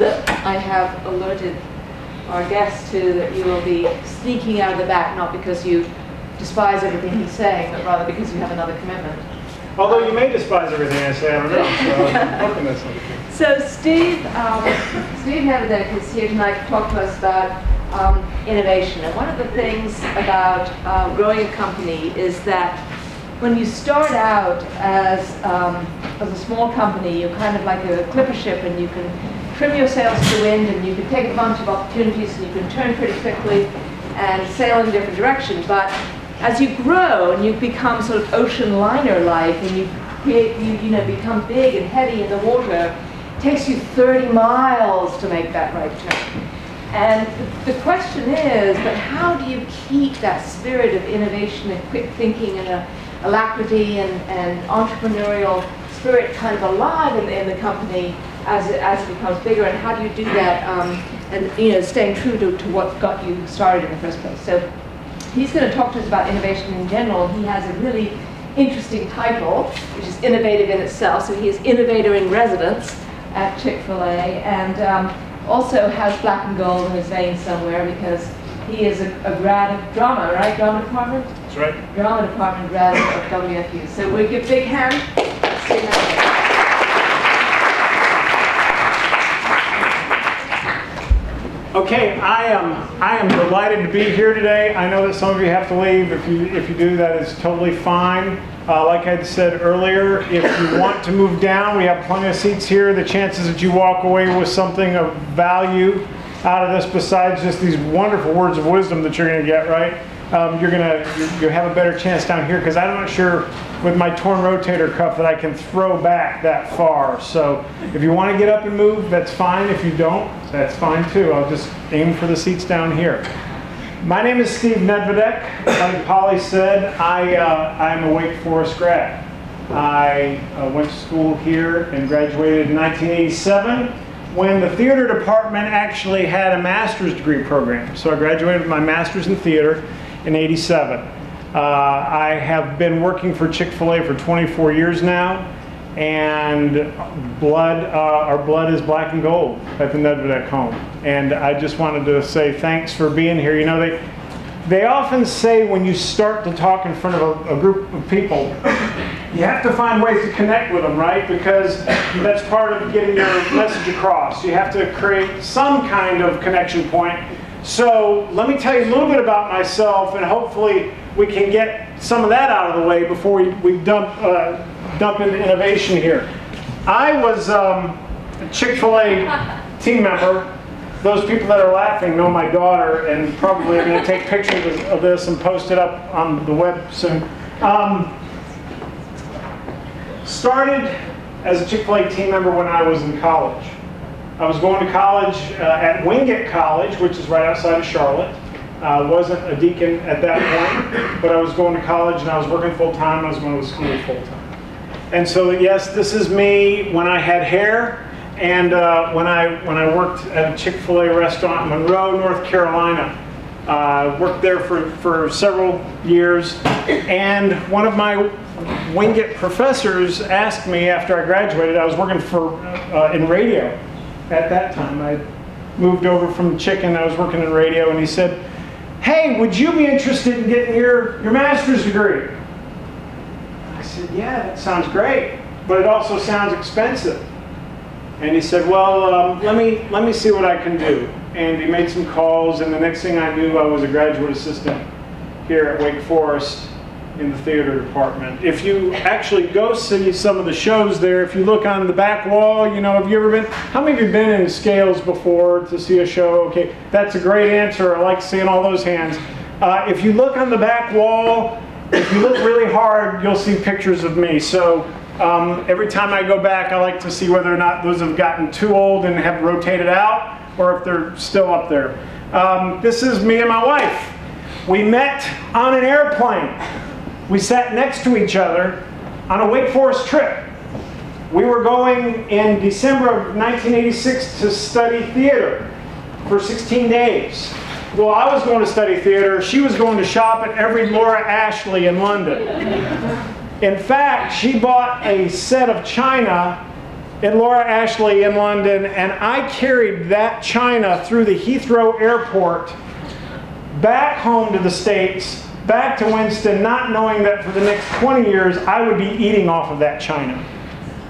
I have alerted our guest to that you will be sneaking out of the back, not because you despise everything he's saying, but rather because you have another commitment. Although you may despise everything I say, I don't know. So I'm hoping that's not the case. So Steve Nevidek is here tonight to talk to us about innovation. And one of the things about growing a company is that when you start out as a small company, you're kind of like a clipper ship, and you can trim your sails to the wind, and you can take a bunch of opportunities, and you can turn pretty quickly and sail in different directions. But as you grow and you become sort of ocean liner-like, and you become big and heavy in the water, it takes you 30 miles to make that right turn. And the question is, but how do you keep that spirit of innovation and quick thinking and alacrity and entrepreneurial spirit kind of alive in the company as it becomes bigger? And how do you do that and staying true to what got you started in the first place? So he's going to talk to us about innovation in general. He has a really interesting title, which is innovative in itself. So he is innovator in residence at Chick-fil-A, and also has black and gold in his veins somewhere because he is a grad of drama, right? Drama department? That's right. Drama department grad of WFU. So we give a big hand. Okay, I am delighted to be here today. I know that some of you have to leave. If you do, that is totally fine. Like I said earlier, if you want to move down, we have plenty of seats here. The chances that you walk away with something of value out of this, besides just these wonderful words of wisdom that you're going to get, right? You have a better chance down here, because I'm not sure with my torn rotator cuff that I can throw back that far. So if you want to get up and move, that's fine. If you don't, that's fine too. I'll just aim for the seats down here. My name is Steve Nevidek. Like Polly said, I'm a Wake Forest grad. I went to school here and graduated in 1987 when the theater department actually had a master's degree program. So I graduated with my master's in theater in '87. I have been working for Chick-fil-A for 24 years now, and our blood is black and gold at the Nevidek home. And I just wanted to say thanks for being here. You know, they often say when you start to talk in front of a group of people, you have to find ways to connect with them, right? Because that's part of getting your message across. You have to create some kind of connection point. So let me tell you a little bit about myself, and hopefully we can get some of that out of the way before we dump into innovation here. I was a Chick-fil-A team member. Those people that are laughing know my daughter, and probably are going to take pictures of this and post it up on the web soon. Started as a Chick-fil-A team member when I was in college. I was going to college at Wingate College, which is right outside of Charlotte. Wasn't a deacon at that point, but I was going to college and I was working full-time. I was going to school full-time. And so yes, this is me when I had hair, and when I worked at a Chick-fil-A restaurant in Monroe, North Carolina. Worked there for several years, and one of my Wingate professors asked me after I graduated. I was working in radio at that time. I moved over from chicken. I was working in radio, and he said, "Hey, would you be interested in getting your master's degree?" I said, "Yeah, that sounds great, but it also sounds expensive." And he said, "Well, let me see what I can do." And he made some calls, and the next thing I knew, I was a graduate assistant here at Wake Forest in the theater department. If you actually go see some of the shows there, if you look on the back wall, have you ever been? How many of you have been in Scales before to see a show? Okay, that's a great answer. I like seeing all those hands. If you look on the back wall, if you look really hard, you'll see pictures of me. So every time I go back, I like to see whether or not those have gotten too old and have rotated out, or if they're still up there. This is me and my wife. We met on an airplane. We sat next to each other on a Wake Forest trip. We were going in December of 1986 to study theater for 16 days. Well, I was going to study theater. She was going to shop at every Laura Ashley in London. In fact, she bought a set of china in Laura Ashley in London, and I carried that china through the Heathrow airport back home to the States, back to Winston, not knowing that for the next 20 years I would be eating off of that china.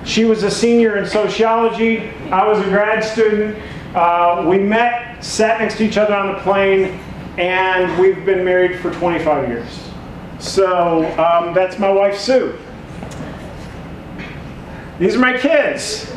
She was a senior in sociology. I was a grad student. We met, sat next to each other on the plane, and we've been married for 25 years. So that's my wife, Sue. These are my kids.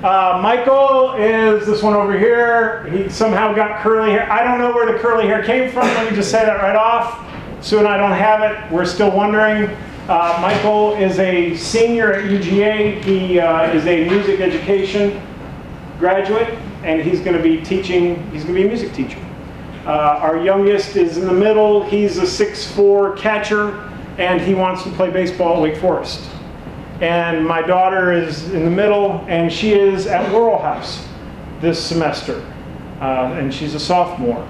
Michael is this one over here. He somehow got curly hair. I don't know where the curly hair came from. Let me just say that right off. Sue and I don't have it. We're still wondering. Michael is a senior at UGA. He is a music education graduate, and he's going to be teaching. He's going to be a music teacher. Our youngest is in the middle. He's a 6'4" catcher, and he wants to play baseball at Wake Forest. And my daughter is in the middle, and she is at Laurel House this semester, and she's a sophomore.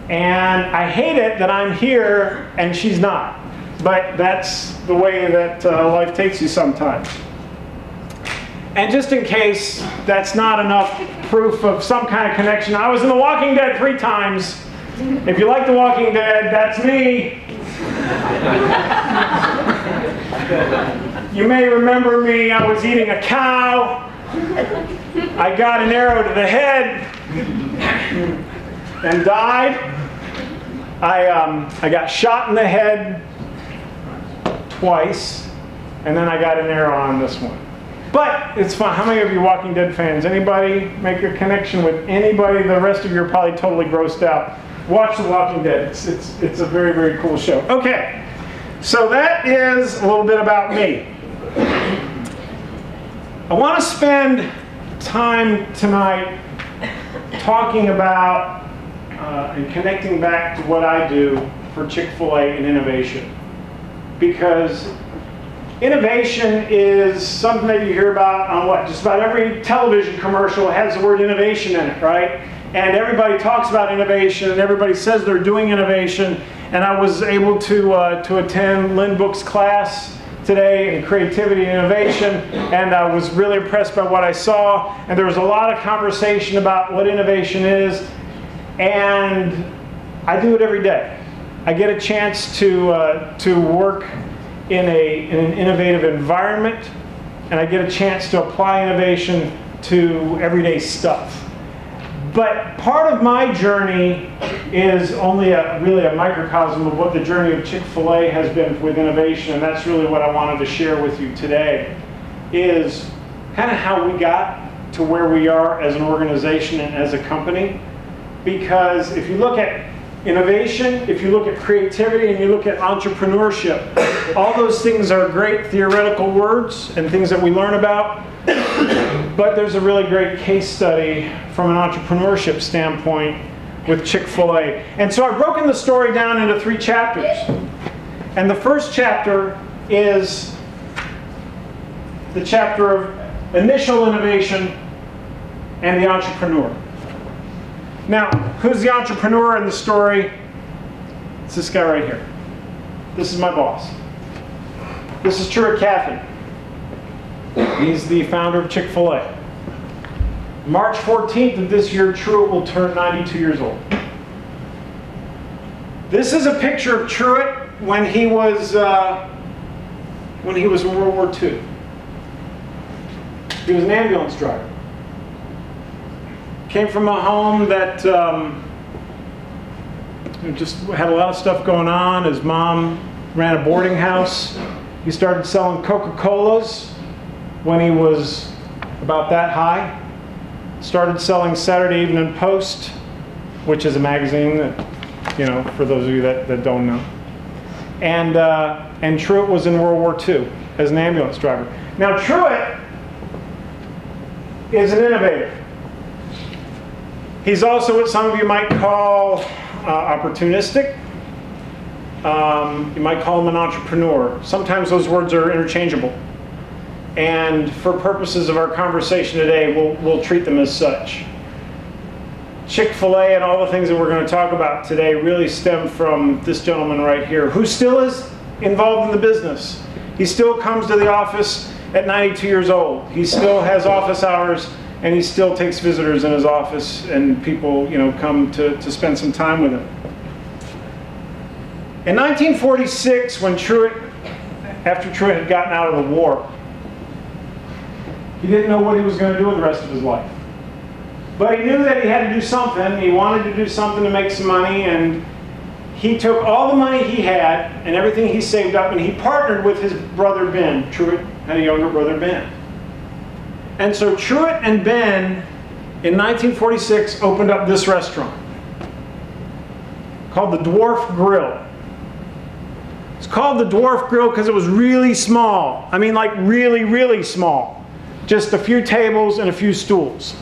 And I hate it that I'm here and she's not, but that's the way that life takes you sometimes. And just in case that's not enough proof of some kind of connection, I was in The Walking Dead 3 times. If you like The Walking Dead, that's me. You may remember me, I was eating a cow. I got an arrow to the head and died. I got shot in the head twice, and then I got an arrow on this one. But it's fun. How many of you Walking Dead fans? Anybody make a connection with anybody? The rest of you are probably totally grossed out. Watch The Walking Dead. It's a very, very cool show. Okay, so that is a little bit about me. I want to spend time tonight talking about and connecting back to what I do for Chick-fil-A and innovation. Because innovation is something that you hear about on what? Just about every television commercial has the word innovation in it, right? And everybody talks about innovation, and everybody says they're doing innovation. And I was able to attend Lynn Book's class today in creativity and innovation, and I was really impressed by what I saw. And there was a lot of conversation about what innovation is, and I do it every day. I get a chance to work in an innovative environment, and I get a chance to apply innovation to everyday stuff. But part of my journey is only really a microcosm of what the journey of Chick-fil-A has been with innovation, and that's really what I wanted to share with you today, is kind of how we got to where we are as an organization and as a company. Because if you look at innovation, if you look at creativity, and you look at entrepreneurship, all those things are great theoretical words and things that we learn about. But there's a really great case study from an entrepreneurship standpoint with Chick-fil-A. And so I've broken the story down into 3 chapters. And the first chapter is the chapter of initial innovation and the entrepreneur. Now, who's the entrepreneur in the story? It's this guy right here. This is my boss. This is Truett Cathy. He's the founder of Chick-fil-A. March 14th of this year, Truett will turn 92 years old. This is a picture of Truett when he was in World War II. He was an ambulance driver. Came from a home that just had a lot of stuff going on. His mom ran a boarding house. He started selling Coca-Colas when he was about that high. Started selling Saturday Evening Post, which is a magazine that, you know, for those of you that don't know. And Truett was in World War II as an ambulance driver. Now Truett is an innovator. He's also what some of you might call opportunistic. You might call him an entrepreneur. Sometimes those words are interchangeable. And for purposes of our conversation today, we'll treat them as such. Chick-fil-A and all the things that we're going to talk about today really stem from this gentleman right here, who still is involved in the business. He still comes to the office at 92 years old. He still has office hours, and he still takes visitors in his office, and people, come to spend some time with him. In 1946, when after Truett had gotten out of the war, he didn't know what he was going to do with the rest of his life. But he knew that he had to do something. He wanted to do something to make some money, and he took all the money he had and everything he saved up, and he partnered with his brother Ben. Truett had a younger brother, Ben. And so Truett and Ben, in 1946, opened up this restaurant called the Dwarf Grill. It's called the Dwarf Grill because it was really small. I mean, like really, really small. Just a few tables and a few stools.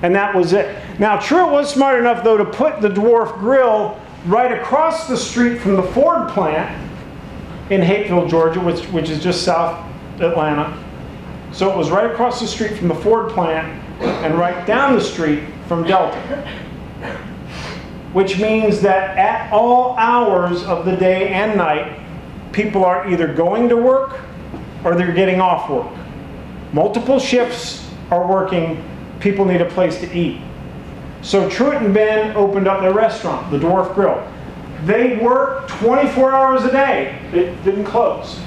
And that was it. Now, Truett was smart enough, though, to put the Dwarf Grill right across the street from the Ford plant in Hapeville, Georgia, which is just south Atlanta. So it was right across the street from the Ford plant and right down the street from Delta. Which means that at all hours of the day and night, people are either going to work or they're getting off work. Multiple shifts are working. People need a place to eat. So Truett and Ben opened up their restaurant, the Dwarf Grill. They worked 24 hours a day. It didn't close.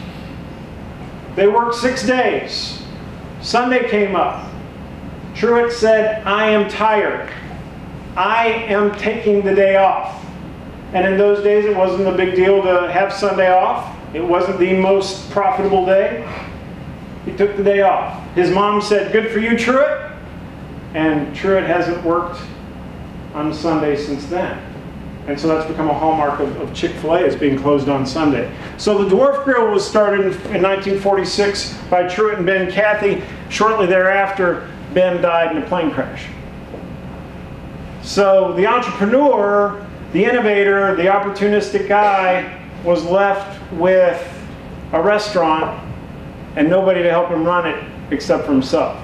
They worked 6 days. Sunday came up. Truett said, "I am tired. I am taking the day off." And in those days, it wasn't a big deal to have Sunday off. It wasn't the most profitable day. He took the day off. His mom said, "Good for you, Truett." And Truett hasn't worked on Sunday since then. And so that's become a hallmark of Chick-fil-A, is being closed on Sunday. So the Dwarf Grill was started in 1946 by Truett and Ben Cathy. Shortly thereafter, Ben died in a plane crash. So the entrepreneur, the innovator, the opportunistic guy was left with a restaurant and nobody to help him run it except for himself.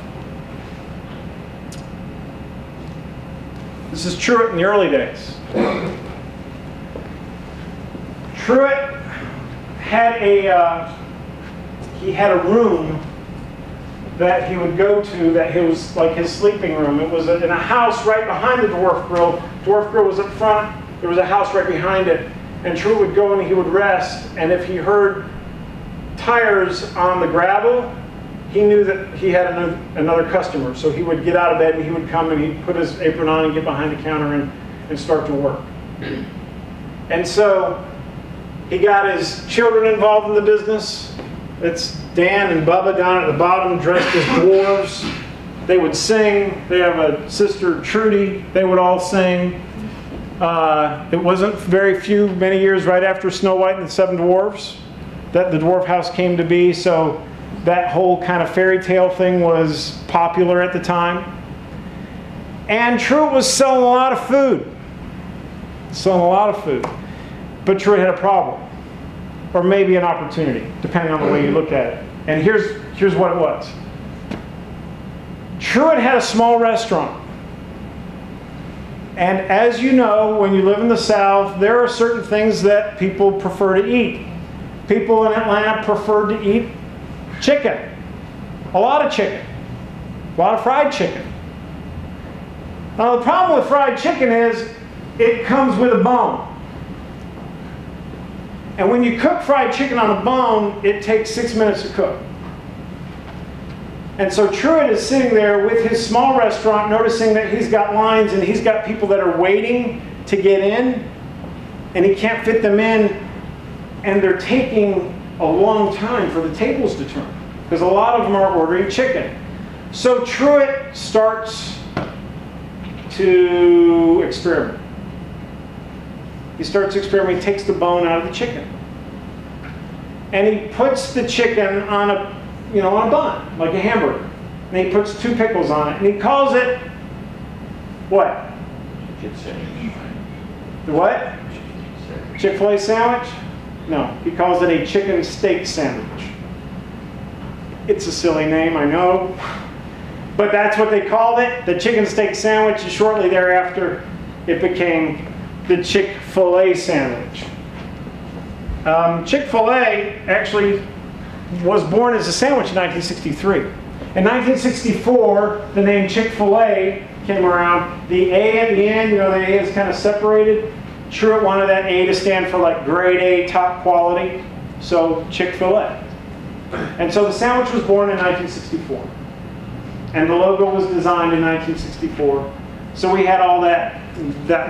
This is Truett in the early days. Truett had he had a room that he would go to that he was like his sleeping room. It was in a house right behind the Dwarf Grill. Dwarf Grill was up front. There was a house right behind it. And Truett would go and he would rest. And if he heard tires on the gravel, he knew that he had another customer. So he would get out of bed and he would come and he'd put his apron on and get behind the counter and start to work. And so he got his children involved in the business. It's Dan and Bubba down at the bottom, dressed as dwarves. They would sing. They have a sister, Trudy. They would all sing. It wasn't many years right after Snow White and the Seven Dwarfs that the Dwarf House came to be. So that whole kind of fairy tale thing was popular at the time. And Truett was selling a lot of food. But Truett had a problem. Or maybe an opportunity, depending on the way you look at it. And here's what it was. Truett had a small restaurant. And as you know, when you live in the South, there are certain things that people prefer to eat. People in Atlanta prefer to eat chicken. A lot of chicken. A lot of fried chicken. Now the problem with fried chicken is it comes with a bone. And when you cook fried chicken on a bone, it takes 6 minutes to cook. And so Truett is sitting there with his small restaurant, noticing that he's got lines and he's got people that are waiting to get in, and he can't fit them in, and they're taking a long time for the tables to turn, because a lot of them are ordering chicken. So Truett starts to experiment. He starts experimenting, he takes the bone out of the chicken. And he puts the chicken on a bun, like a hamburger. And he puts 2 pickles on it, and he calls it, what? Chicken sandwich. The what? Chick-fil-A sandwich? No, he calls it a chicken steak sandwich. It's a silly name, I know. But that's what they called it, the chicken steak sandwich, and shortly thereafter, it became the Chick-fil-A sandwich. Chick-fil-A actually was born as a sandwich in 1963. In 1964, the name Chick-fil-A came around. The A at the end, the A is kind of separated. Truett wanted that A to stand for like grade A, top quality. So Chick-fil-A. And so the sandwich was born in 1964. And the logo was designed in 1964. So we had all that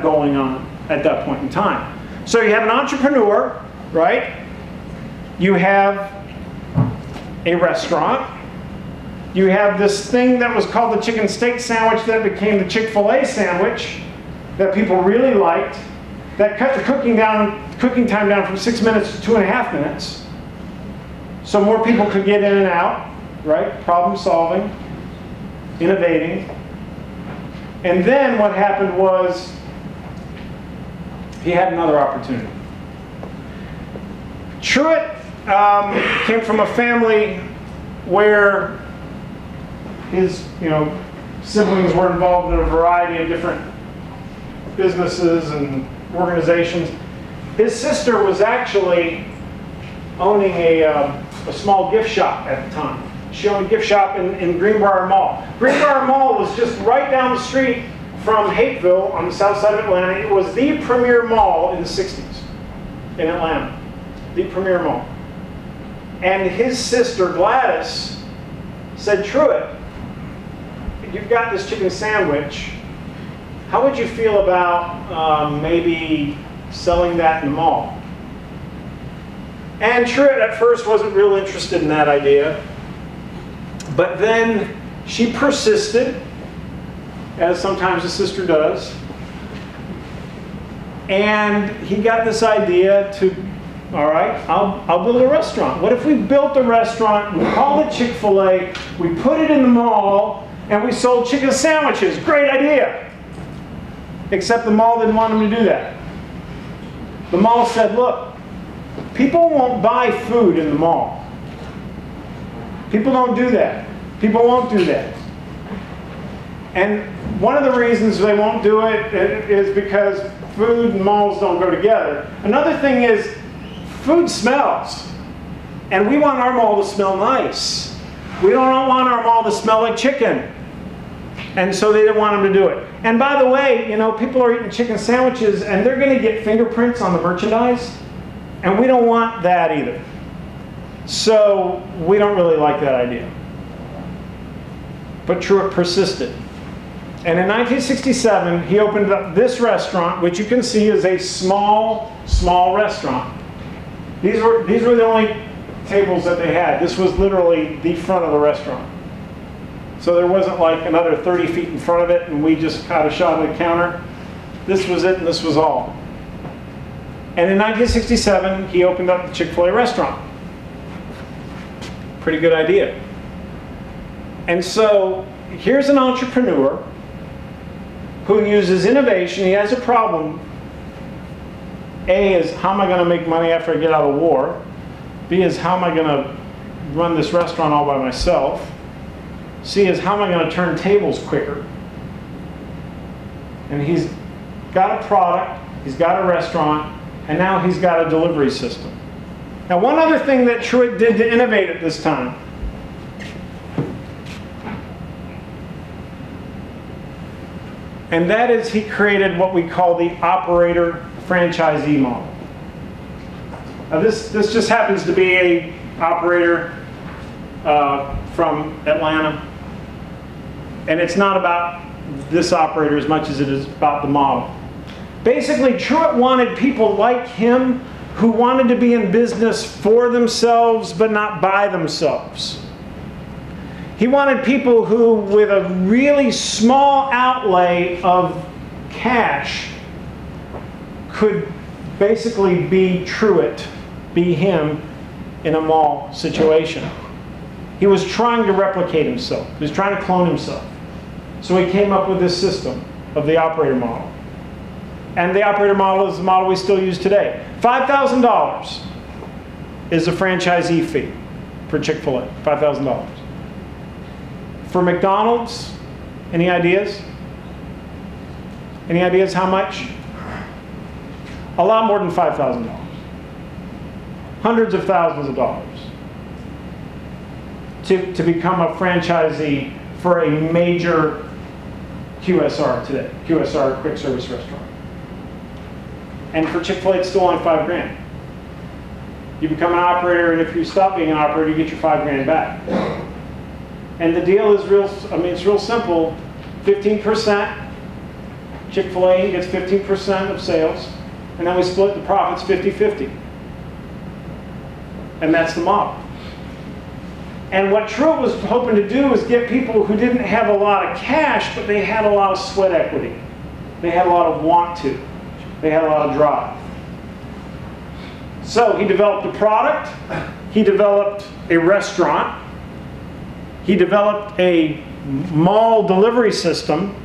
going on at that point in time. So you have an entrepreneur, right? You have a restaurant. You have this thing that was called the chicken steak sandwich that became the Chick-fil-A sandwich that people really liked, that cut the cooking time down from 6 minutes to 2.5 minutes. So more people could get in and out, right? Problem solving, innovating. And then what happened was he had another opportunity. Truett came from a family where his siblings were involved in a variety of different businesses and organizations. His sister was actually owning a small gift shop at the time. She owned a gift shop in Greenbrier Mall. Greenbrier Mall was just right down the street from Hapeville on the south side of Atlanta. It was the premier mall in the 60s in Atlanta. The premier mall. And his sister Gladys said, Truett, you've got this chicken sandwich. How would you feel about maybe selling that in the mall? And Truett at first wasn't real interested in that idea. But then she persisted, as sometimes a sister does. And he got this idea to, all right, I'll build a restaurant. What if we built a restaurant, we called it Chick-fil-A, we put it in the mall, and we sold chicken sandwiches? Great idea. Except the mall didn't want him to do that. The mall said, look, people won't buy food in the mall. People don't do that. People won't do that. And one of the reasons they won't do it is because food and malls don't go together. Another thing is food smells. And we want our mall to smell nice. We don't want our mall to smell like chicken. And so they didn't want him to do it. And by the way, people are eating chicken sandwiches and they're going to get fingerprints on the merchandise. And we don't want that either. So we don't really like that idea. But Truett persisted. And in 1967, he opened up this restaurant, which you can see is a small restaurant. These were the only tables that they had. This was literally the front of the restaurant. So there wasn't like another 30 feet in front of it and we just caught a shot of the counter. This was it and this was all. And in 1967, he opened up the Chick-fil-A restaurant. Pretty good idea. And so here's an entrepreneur who uses innovation. He has a problem. A is, how am I going to make money after I get out of the war? B is, how am I going to run this restaurant all by myself? C is, how am I going to turn tables quicker? And he's got a product, he's got a restaurant, and now he's got a delivery system. Now, one other thing that Truett did to innovate at this time, and that is he created what we call the operator franchisee model. Now this just happens to be an operator from Atlanta. And it's not about this operator as much as it is about the model. Basically, Truett wanted people like him who wanted to be in business for themselves but not by themselves. He wanted people who, with a really small outlay of cash, could basically be Truett, be him in a mall situation. He was trying to replicate himself. He was trying to clone himself. So he came up with this system of the operator model. And the operator model is the model we still use today. $5,000 is a franchisee fee for Chick-fil-A, $5,000. For McDonald's, any ideas? Any ideas how much? A lot more than $5,000. Hundreds of thousands of dollars. to become a franchisee for a major QSR today, QSR, quick service restaurant. And for Chick-fil-A, it's still only $5 grand. You become an operator, and if you stop being an operator, you get your $5 grand back. And the deal is real, I mean, it's real simple. 15%, Chick-fil-A gets 15% of sales, and then we split the profits 50-50. And that's the model. And what Truett was hoping to do was get people who didn't have a lot of cash, but they had a lot of sweat equity. They had a lot of want to. They had a lot of drive. So he developed a product, he developed a restaurant, he developed a mall delivery system,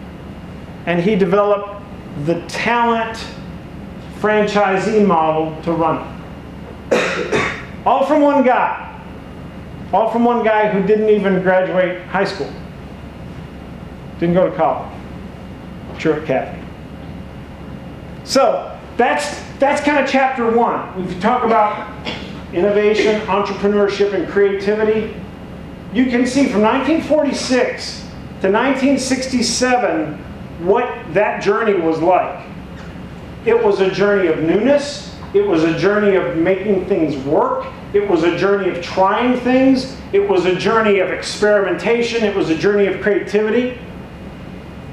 and he developed the talent franchisee model to run it. All from one guy. All from one guy who didn't even graduate high school. Didn't go to college. Truett Cathy. So that's kind of chapter one. If you talk about innovation, entrepreneurship, and creativity, you can see from 1946 to 1967 what that journey was like. It was a journey of newness. It was a journey of making things work. It was a journey of trying things. It was a journey of experimentation. It was a journey of creativity.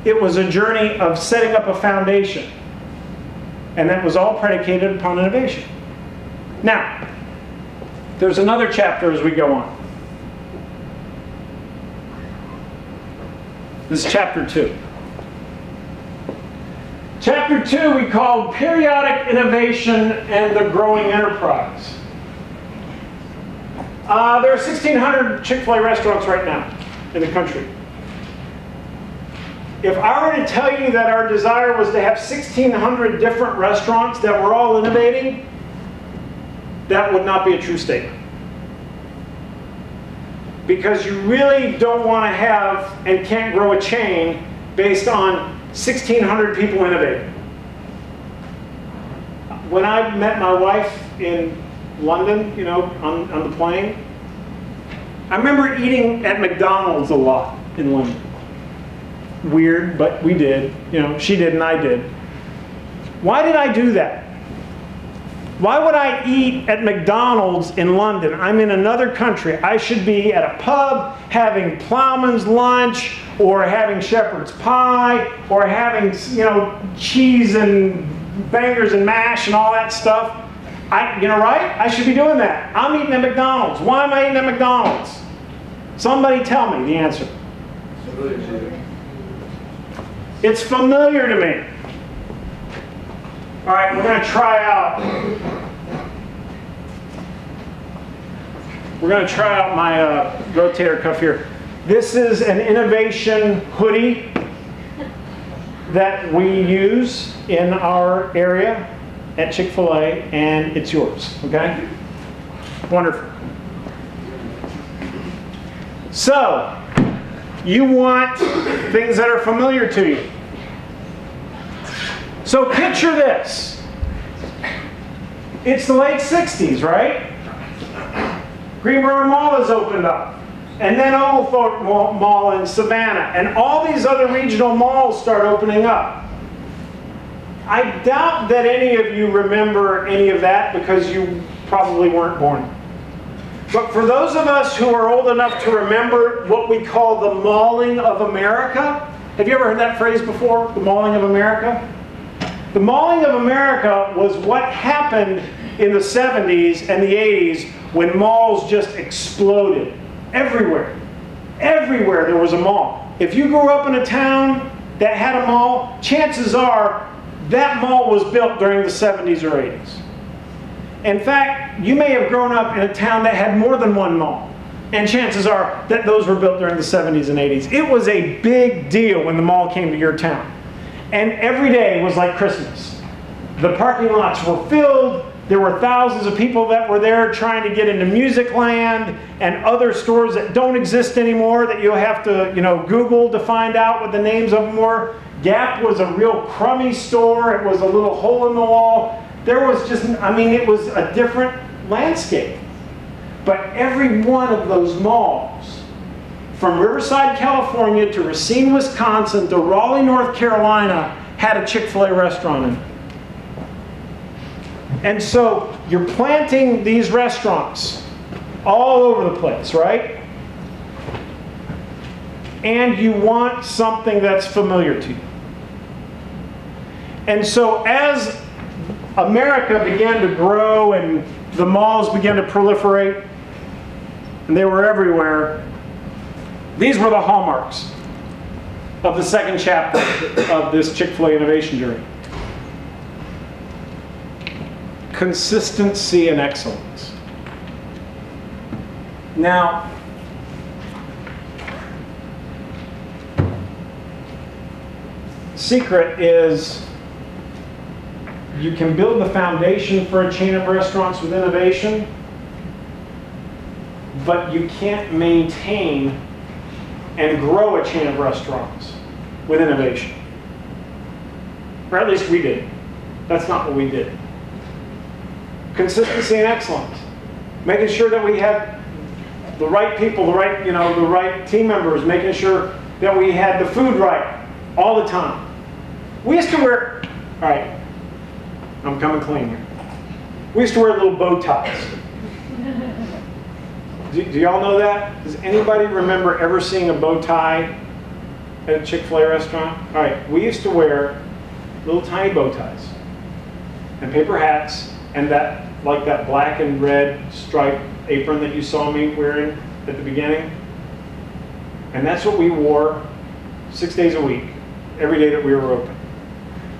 It was a journey of setting up a foundation. And that was all predicated upon innovation. Now, there's another chapter as we go on. This is chapter 2. Chapter 2 we called Periodic Innovation and the Growing Enterprise. There are 1,600 Chick-fil-A restaurants right now in the country. If I were to tell you that our desire was to have 1,600 different restaurants that were all innovating, that would not be a true statement. Because you really don't want to have and can't grow a chain based on 1,600 people innovating. When I met my wife in London, you know, on the plane, I remember eating at McDonald's a lot in London. Weird, but we did. You know, she did and I did. Why did I do that? Why would I eat at McDonald's in London? I'm in another country. I should be at a pub having ploughman's lunch or having shepherd's pie or having, you know, cheese and bangers and mash and all that stuff. You know, right? I should be doing that. I'm eating at McDonald's. Why am I eating at McDonald's? Somebody tell me the answer. It's familiar to me. All right, we're going to try out. We're going to try out my rotator cuff here. This is an innovation hoodie that we use in our area at Chick-fil-A, and it's yours, okay? Wonderful. So, you want things that are familiar to you. So picture this. It's the late 60s, right? Greenbrier Mall has opened up. And then Oglethorpe Mall in Savannah. And all these other regional malls start opening up. I doubt that any of you remember any of that because you probably weren't born. But for those of us who are old enough to remember what we call the Malling of America, have you ever heard that phrase before, the Malling of America? The Malling of America was what happened in the 70s and the 80s when malls just exploded. Everywhere. Everywhere there was a mall. If you grew up in a town that had a mall, chances are that mall was built during the 70s or 80s. In fact, you may have grown up in a town that had more than one mall. And chances are that those were built during the 70s and 80s. It was a big deal when the mall came to your town. And every day was like Christmas. The parking lots were filled. There were thousands of people that were there trying to get into Music Land and other stores that don't exist anymore that you'll have to, you know, Google to find out what the names of them were. Gap was a real crummy store. It was a little hole in the wall. There was just, I mean, it was a different landscape. But every one of those malls from Riverside, California to Racine, Wisconsin to Raleigh, North Carolina had a Chick-fil-A restaurant in it. And so you're planting these restaurants all over the place, right? And you want something that's familiar to you. And so as America began to grow and the malls began to proliferate, and they were everywhere, these were the hallmarks of the second chapter of this Chick-fil-A innovation journey. Consistency and excellence. Now, secret is you can build the foundation for a chain of restaurants with innovation, but you can't maintain and grow a chain of restaurants with innovation. Or at least we did. That's not what we did. Consistency and excellence. Making sure that we had the right people, the right team members, making sure that we had the food right all the time. We used to wear, all right, I'm coming clean here. We used to wear little bow ties. Do y'all know that? Does anybody remember ever seeing a bow tie at a Chick-fil-A restaurant? All right, we used to wear little tiny bow ties and paper hats and that black and red striped apron that you saw me wearing at the beginning. And that's what we wore 6 days a week, every day that we were open.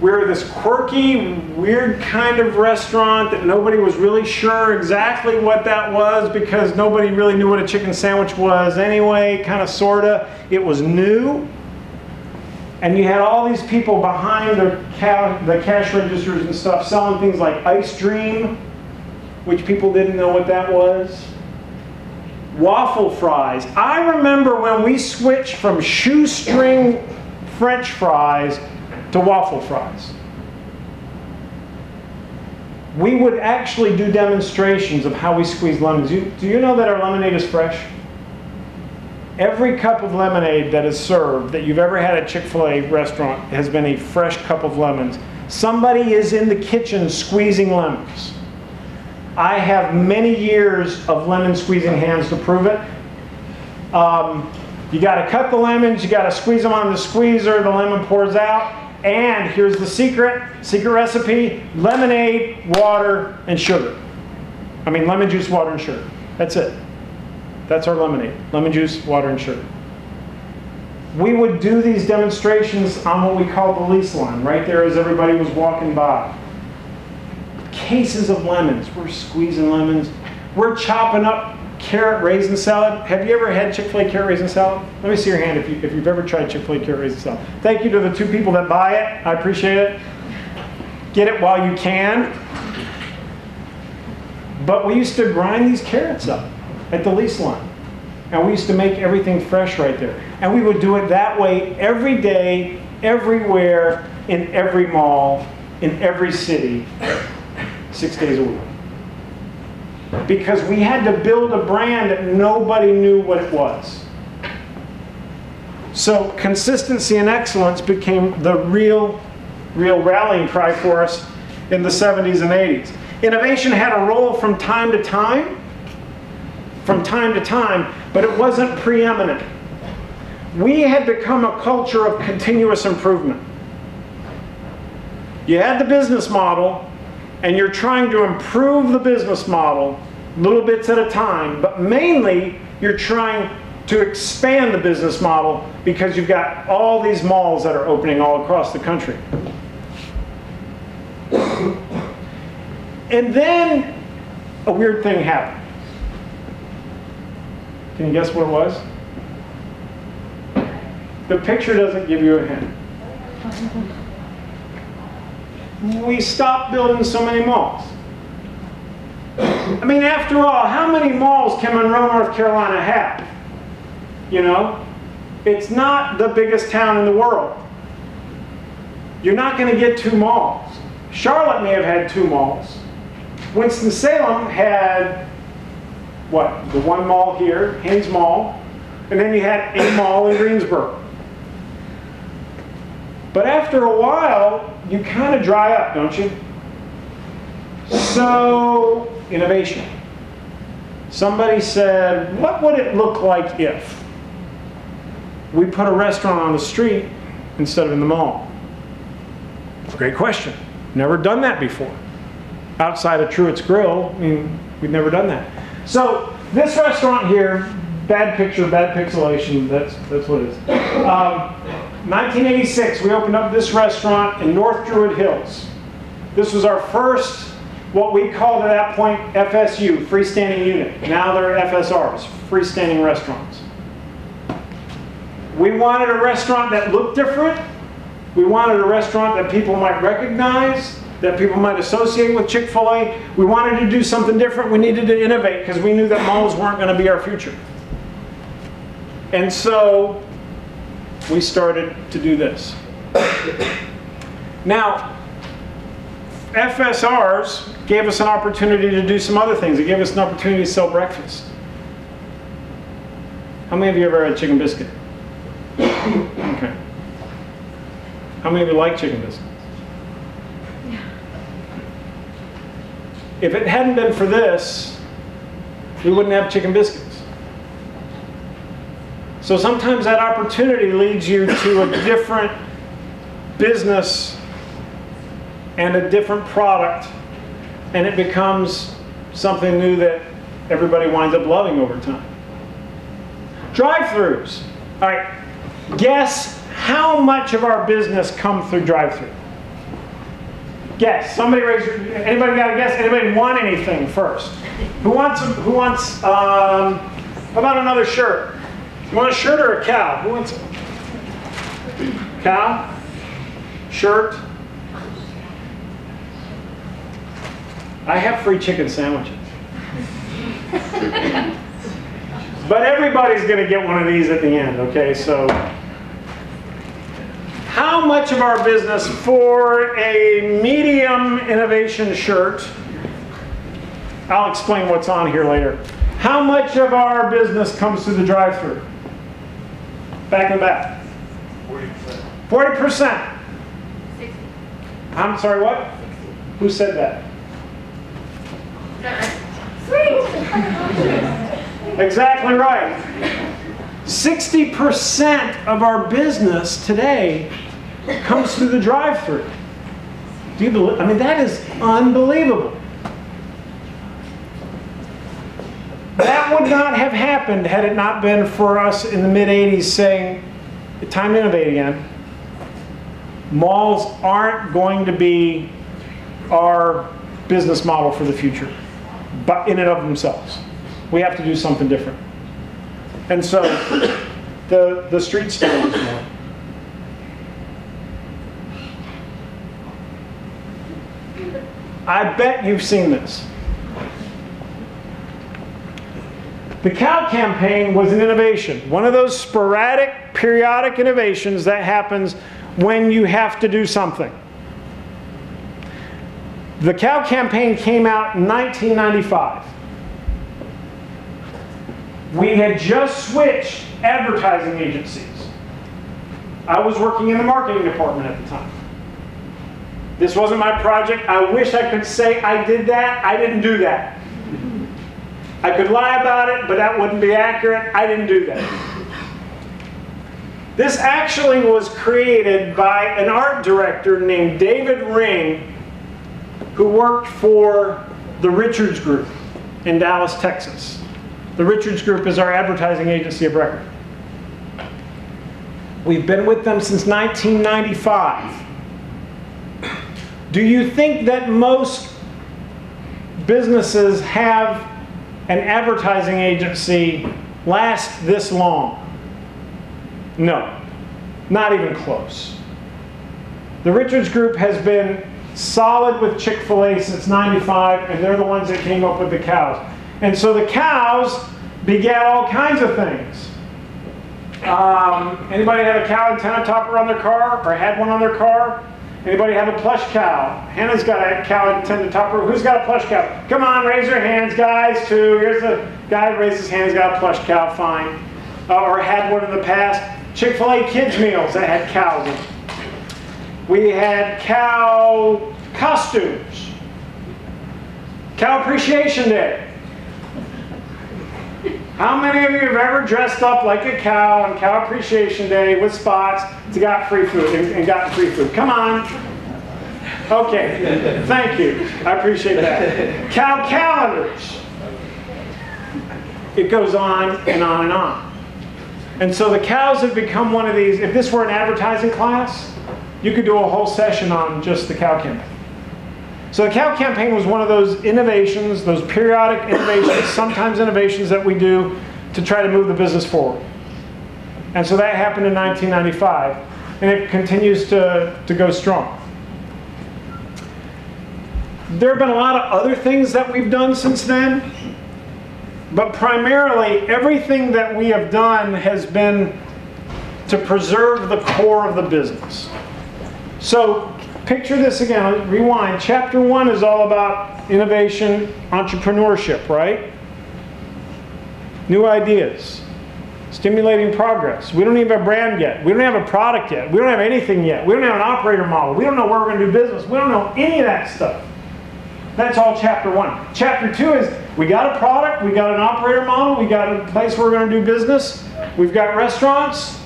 We were this quirky, weird kind of restaurant that nobody was really sure exactly what that was because nobody really knew what a chicken sandwich was anyway, kind of, sort of. It was new. And you had all these people behind the cash registers and stuff selling things like Ice Dream, which people didn't know what that was. Waffle fries. I remember when we switched from shoestring French fries to waffle fries. We would actually do demonstrations of how we squeeze lemons. Do you know that our lemonade is fresh? Every cup of lemonade that is served that you've ever had at Chick-fil-A restaurant has been a fresh cup of lemons. Somebody is in the kitchen squeezing lemons. I have many years of lemon squeezing hands to prove it. You got to cut the lemons, you got to squeeze them on the squeezer, the lemon pours out. And here's the secret recipe: lemonade, water, and sugar. I mean, lemon juice, water, and sugar. That's it. That's our lemonade. Lemon juice, water, and sugar. We would do these demonstrations on what we call the lease line, right there as everybody was walking by. Cases of lemons. We're squeezing lemons. We're chopping up carrot raisin salad. Have you ever had Chick-fil-A carrot raisin salad? Let me see your hand if you've ever tried Chick-fil-A carrot raisin salad. Thank you to the 2 people that buy it. I appreciate it. Get it while you can. But we used to grind these carrots up at the lease line. And we used to make everything fresh right there. And we would do it that way every day, everywhere, in every mall, in every city, 6 days a week. Because we had to build a brand that nobody knew what it was. So consistency and excellence became the real rallying cry for us in the 70s and 80s. Innovation had a role from time to time, but it wasn't preeminent. We had become a culture of continuous improvement. You had the business model, and you're trying to improve the business model little bits at a time, but mainly you're trying to expand the business model because you've got all these malls that are opening all across the country. And then a weird thing happened. Can you guess what it was? The picture doesn't give you a hint. We stopped building so many malls. I mean, after all, how many malls can Monroe, North Carolina have? You know, it's not the biggest town in the world. You're not going to get 2 malls. Charlotte may have had 2 malls. Winston-Salem had, what, the 1 mall here, Haynes Mall, and then you had a mall in Greensboro. But after a while, you kind of dry up, don't you? So, innovation. Somebody said, what would it look like if we put a restaurant on the street instead of in the mall? Great question. Never done that before. Outside of Truett's Grill, I mean, we've never done that. So this restaurant here, bad picture, bad pixelation, that's what it is. 1986, we opened up this restaurant in North Druid Hills. This was our first, what we called at that point, FSU, freestanding unit. Now they're FSRs, freestanding restaurants. We wanted a restaurant that looked different. We wanted a restaurant that people might recognize, that people might associate with Chick-fil-A. We wanted to do something different. We needed to innovate because we knew that malls weren't going to be our future. And so we started to do this. Now, FSRs gave us an opportunity to do some other things. It gave us an opportunity to sell breakfast. How many of you ever had chicken biscuit? Okay. How many of you like chicken biscuits? If it hadn't been for this, we wouldn't have chicken biscuits. So sometimes that opportunity leads you to a different business and a different product, and it becomes something new that everybody winds up loving over time. Drive-thrus. All right, guess how much of our business comes through drive-thru? Guess. Somebody raise your, anybody got a guess? Anybody want anything first? Who wants, how about another shirt? You want a shirt or a cow? Who wants cow? Shirt? I have free chicken sandwiches. But everybody's going to get one of these at the end, okay? So, how much of our business for a medium innovation shirt, I'll explain what's on here later. How much of our business comes through the drive-thru? Back and back. 40%. 40%. 60. I'm sorry, what? 60. Who said that? Sweet. Exactly right. 60% of our business today comes through the drive-thru. Do you believe? I mean, that is unbelievable. That would not have happened had it not been for us in the mid-'80s saying, time to innovate again. Malls aren't going to be our business model for the future, but in and of themselves. We have to do something different. And so the street style is more. I bet you've seen this. The cow campaign was an innovation, one of those sporadic, periodic innovations that happens when you have to do something. The cow campaign came out in 1995. We had just switched advertising agencies. I was working in the marketing department at the time. This wasn't my project. I wish I could say I did that. I didn't do that. I could lie about it, but that wouldn't be accurate. I didn't do that. This actually was created by an art director named David Ring, who worked for the Richards Group in Dallas, Texas. The Richards Group is our advertising agency of record. We've been with them since 1995. Do you think that most businesses have an advertising agency last this long? No, not even close. The Richards Group has been solid with Chick-fil-A since '95, and they're the ones that came up with the cows. And so the cows begat all kinds of things. Anybody have a cow antenna topper on their car, or had one on their car? Anybody have a plush cow? Hannah's got a cow antenna topper. Who's got a plush cow? Come on, raise your hands, guys, too. Here's the guy who raised his hand. He's got a plush cow, fine. or had one in the past. Chick-fil-A kids meals that had cows in them. We had cow costumes. Cow Appreciation Day. How many of you have ever dressed up like a cow on Cow Appreciation Day with spots to got free food and gotten free food? Come on. Okay, thank you. I appreciate that. Cow calendars. It goes on and on and on. And so the cows have become one of these. If this were an advertising class, you could do a whole session on just the cow campaign. So the cow campaign was one of those innovations, those periodic innovations, sometimes innovations that we do to try to move the business forward. And so that happened in 1995, and it continues to go strong. There have been a lot of other things that we've done since then, but primarily everything that we have done has been to preserve the core of the business. So picture this again, rewind. Chapter 1 is all about innovation, entrepreneurship, right? New ideas, stimulating progress. We don't even have a brand yet. We don't have a product yet. We don't have anything yet. We don't have an operator model. We don't know where we're going to do business. We don't know any of that stuff. That's all chapter 1. Chapter 2 is we got a product, we got an operator model, we got a place where we're going to do business, we've got restaurants,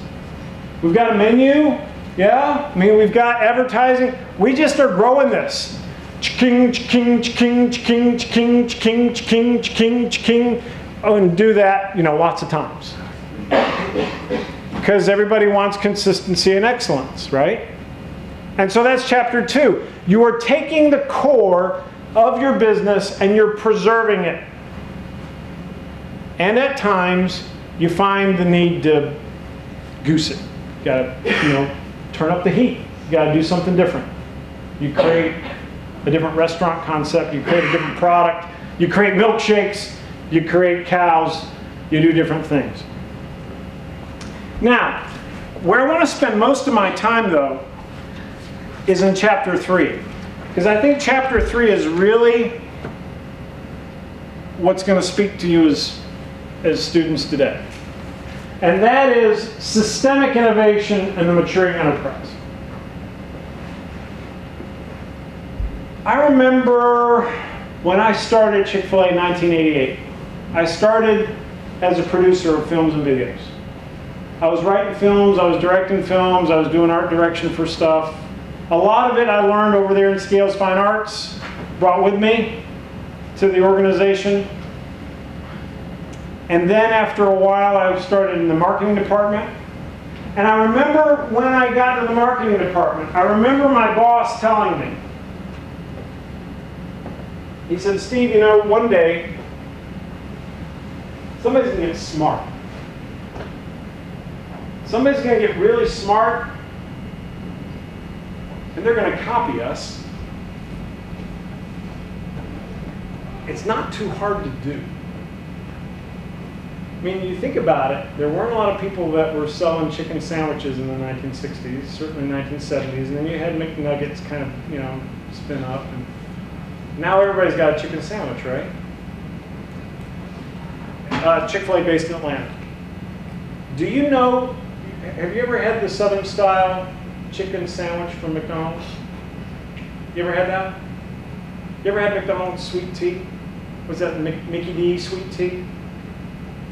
we've got a menu, yeah? I mean, we've got advertising. We just are growing this. King, king, king, king, king, king, king, king, king. Oh, and do that, lots of times. Because everybody wants consistency and excellence, right? And so that's chapter 2. You are taking the core of your business and you're preserving it. And at times, you find the need to goose it. You gotta, turn up the heat. You gotta do something different. You create a different restaurant concept, you create a different product, you create milkshakes, you create cows, you do different things. Now, where I want to spend most of my time though, is in chapter 3. Because I think chapter 3 is really what's going to speak to you as students today. And that is systemic innovation and the maturing enterprise. I remember when I started Chick-fil-A in 1988. I started as a producer of films and videos. I was writing films, I was directing films, I was doing art direction for stuff. A lot of it I learned over there in Scales Fine Arts, brought with me to the organization. And then after a while I started in the marketing department. And I remember when I got into the marketing department, I remember my boss telling me, he said, Steve, one day somebody's going to get smart. Somebody's going to get really smart and they're going to copy us. It's not too hard to do. I mean, you think about it, there weren't a lot of people that were selling chicken sandwiches in the 1960s, certainly 1970s, and then you had McNuggets kind of, spin up. And now everybody's got a chicken sandwich, right? Chick-fil-A based in Atlanta. Do you know, have you ever had the Southern style chicken sandwich from McDonald's? You ever had that? You ever had McDonald's sweet tea? Was that Mickey D sweet tea?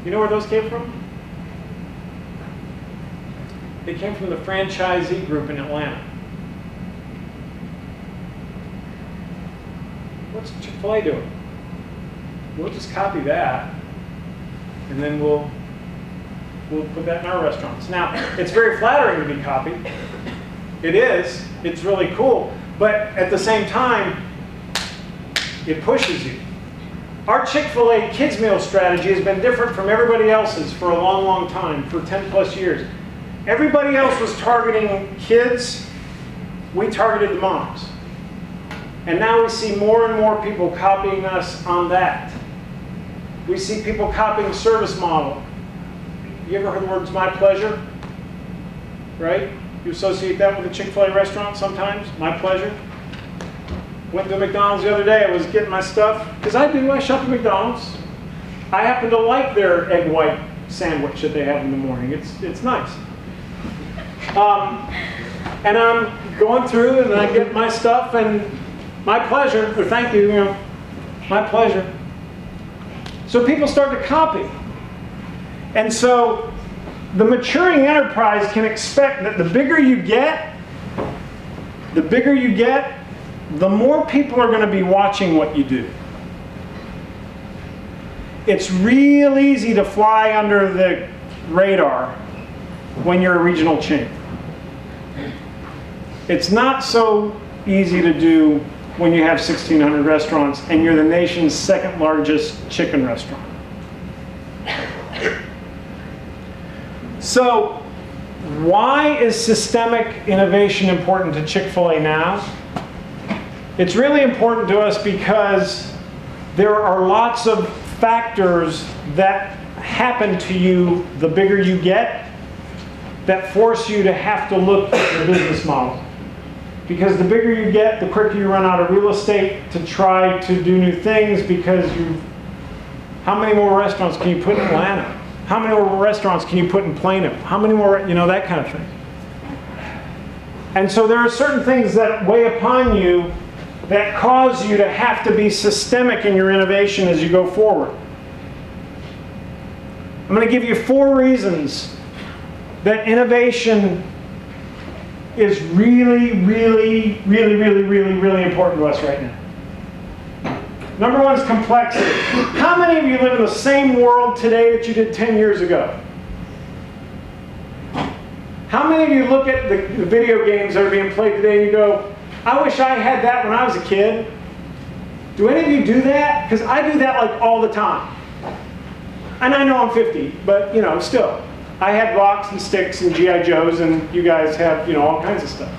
You know where those came from? They came from the franchisee group in Atlanta. What's Chick-fil-A doing? We'll just copy that, and then we'll put that in our restaurants. Now, it's very flattering to be copied. It is. It's really cool. But at the same time, it pushes you. Our Chick-fil-A kids meal strategy has been different from everybody else's for a long, long time, for 10 plus years. Everybody else was targeting kids. We targeted the moms. And now we see more and more people copying us on that. We see people copying service model. You ever heard the words "my pleasure"? Right? You associate that with a Chick-fil-A restaurant sometimes. My pleasure. Went to McDonald's the other day. I was getting my stuff, because I shop at McDonald's. I happen to like their egg white sandwich that they have in the morning. It's nice. And I'm going through and I get my stuff and my pleasure, or thank you, my pleasure. So people start to copy. And so the maturing enterprise can expect that the bigger you get, the more people are going to be watching what you do. It's real easy to fly under the radar when you're a regional chain. It's not so easy to do when you have 1,600 restaurants and you're the nation's second largest chicken restaurant. So, why is systemic innovation important to Chick-fil-A now? It's really important to us because there are lots of factors that happen to you the bigger you get that force you to have to look at your business model. Because the bigger you get, the quicker you run out of real estate to try to do new things because how many more restaurants can you put in Atlanta? How many more restaurants can you put in Plano? How many more, that kind of thing. And so there are certain things that weigh upon you that cause you to have to be systemic in your innovation as you go forward. I'm going to give you 4 reasons that innovation is really important to us right now. Number 1 is complexity. How many of you live in the same world today that you did 10 years ago? How many of you look at the video games that are being played today and you go, I wish I had that when I was a kid? Do any of you do that? Because I do that like all the time. And I know I'm 50, but still. I had rocks and sticks and G.I. Joes, and you guys have all kinds of stuff.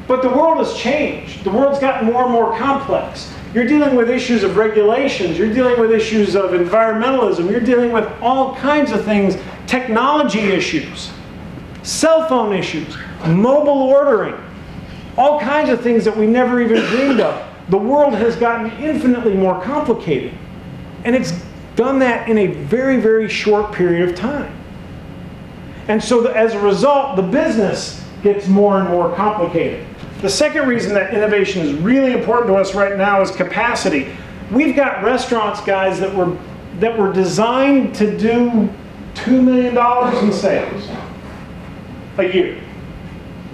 But the world has changed. The world's gotten more and more complex. You're dealing with issues of regulations. You're dealing with issues of environmentalism. You're dealing with all kinds of things, technology issues, cell phone issues, mobile ordering, all kinds of things that we never even dreamed of. The world has gotten infinitely more complicated. And it's done that in a very short period of time. And so as a result, the business gets more and more complicated. The second reason that innovation is really important to us right now is capacity. We've got restaurants, guys, that were designed to do $2 million in sales a year.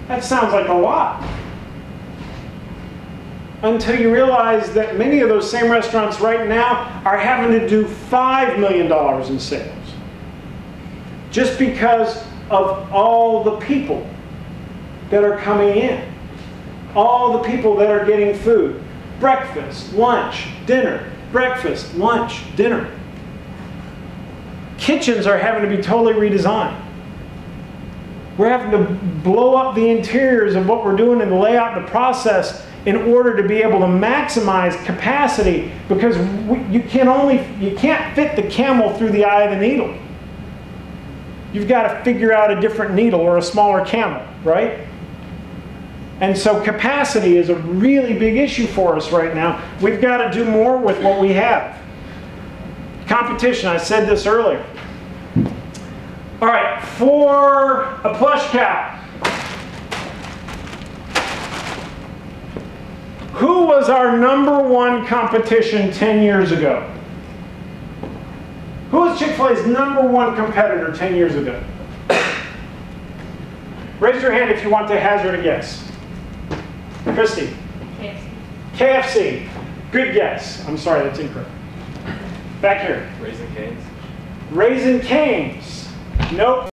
That sounds like a lot. Until you realize that many of those same restaurants right now are having to do $5 million in sales. Just because of all the people that are coming in. All the people that are getting food. Breakfast, lunch, dinner. Breakfast, lunch, dinner. Kitchens are having to be totally redesigned. We're having to blow up the interiors of what we're doing and the layout and the process in order to be able to maximize capacity, because you can't fit the camel through the eye of the needle. You've got to figure out a different needle or a smaller camel, right? And so capacity is a really big issue for us right now. We've got to do more with what we have. Competition, I said this earlier. All right, for a plush cow. Who was our #1 competition 10 years ago? Who was Chick-fil-A's #1 competitor 10 years ago? Raise your hand if you want to hazard a guess. Christy? KFC. KFC. Good guess. I'm sorry, that's incorrect. Back here. Raising Cane's? Raising Cane's. Nope.